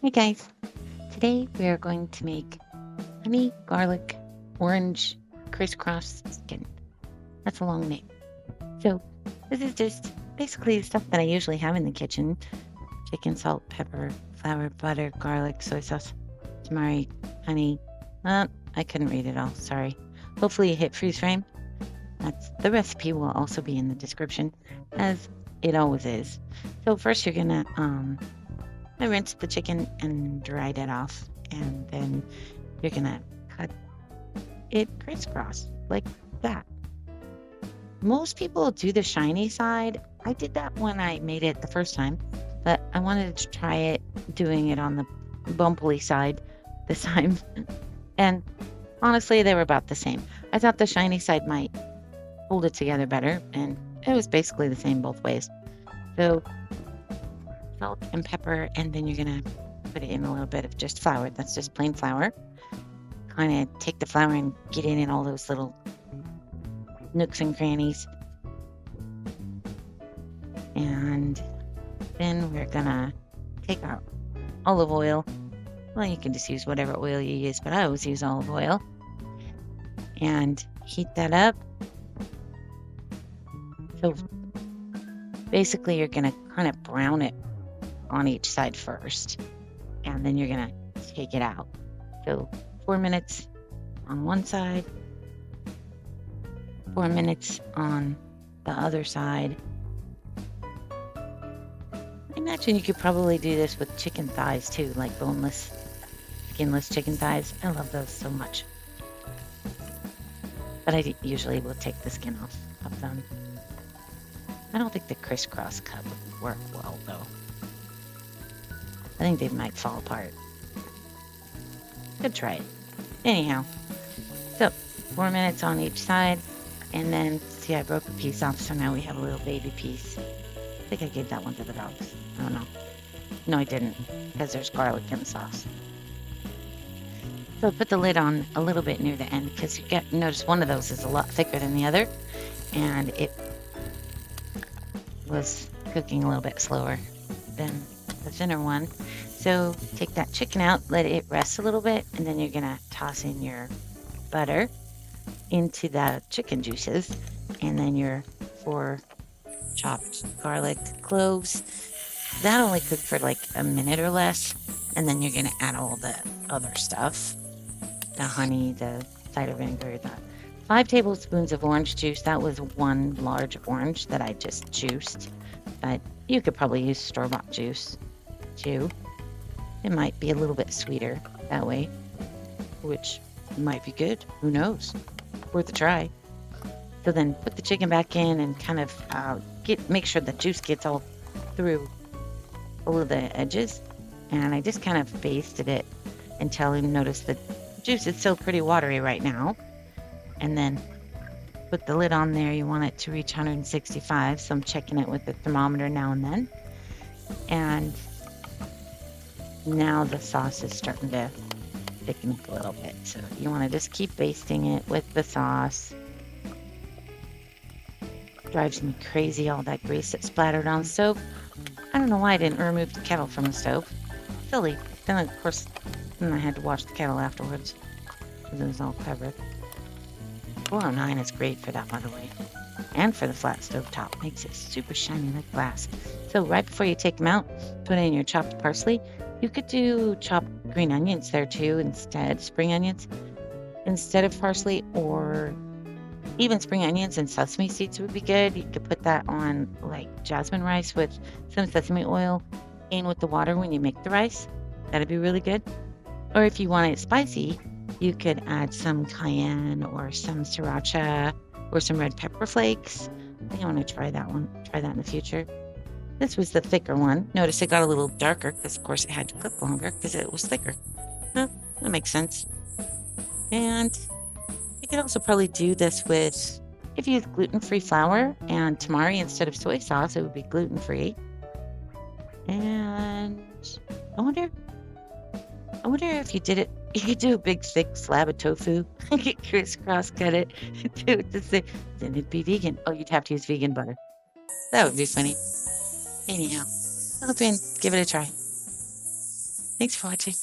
Hey guys, today we are going to make honey, garlic, orange, crisscross chicken. That's a long name. So this is just basically the stuff that I usually have in the kitchen. Chicken, salt, pepper, flour, butter, garlic, soy sauce, tamari, honey. I couldn't read it all, sorry. Hopefully you hit freeze frame. The recipe will also be in the description, as it always is. So first you're gonna I rinsed the chicken and dried it off, and then you're gonna cut it crisscross like that. Most people do the shiny side. I did that when I made it the first time, but I wanted to try it doing it on the bumpily side this time. And honestly, they were about the same. I thought the shiny side might hold it together better, and it was basically the same both ways. So salt and pepper, and then you're gonna put it in a little bit of just flour. That's just plain flour. Kind of take the flour and get it in all those little nooks and crannies. And then we're gonna take our olive oil. Well, you can just use whatever oil you use, but I always use olive oil. And heat that up. So basically you're gonna kind of brown it on each side first, and then you're gonna take it out. So 4 minutes on one side, 4 minutes on the other side. I imagine you could probably do this with chicken thighs too, like boneless, skinless chicken thighs. I love those so much. But I usually will take the skin off of them. I don't think the crisscross cut would work well though. I think they might fall apart. Could try it. Anyhow, so 4 minutes on each side, and then see I broke a piece off, so now we have a little baby piece. I think I gave that one to the dogs. I don't know. No, I didn't, because there's garlic in the sauce. So put the lid on a little bit near the end, because you notice one of those is a lot thicker than the other, and it was cooking a little bit slower than the thinner one. So take that chicken out, let it rest a little bit, and then you're gonna toss in your butter into the chicken juices, and then your 4 chopped garlic cloves. That only cooked for like a minute or less, and then you're gonna add all the other stuff, the honey, the cider vinegar, the 5 tablespoons of orange juice. That was 1 large orange that I just juiced, but you could probably use store-bought juice too. It might be a little bit sweeter that way, which might be good. Who knows? Worth a try. So then put the chicken back in and kind of make sure the juice gets all through all of the edges. And I just kind of basted it until you notice the juice is still pretty watery right now. And then put the lid on there. You want it to reach 165, so I'm checking it with the thermometer now and then. And now the sauce is starting to thicken up a little bit, so you want to just keep basting it with the sauce. Drives me crazy, all that grease that splattered on the stove. I don't know why I didn't remove the kettle from the stove. Silly. Then of course, I had to wash the kettle afterwards because it was all covered. 409 is great for that, by the way, and for the flat stove top. Makes it super shiny like glass. So right before you take them out, put in your chopped parsley. You could do chopped green onions there too instead, spring onions instead of parsley, or even spring onions and sesame seeds would be good. You could put that on like jasmine rice with some sesame oil in with the water when you make the rice. That'd be really good. Or if you want it spicy, you could add some cayenne or some sriracha or some red pepper flakes. I think I want to try that one. Try that in the future. This was the thicker one. Notice it got a little darker because, of course, it had to cook longer because it was thicker. Huh, that makes sense. And you could also probably do this with, if you use gluten-free flour and tamari instead of soy sauce, it would be gluten-free. And I wonder if you did it, you could do a big thick slab of tofu, get crisscross cut it, do it the same, then it'd be vegan. Oh, you'd have to use vegan butter. That would be funny. Anyhow, I hope you give it a try. Thanks for watching.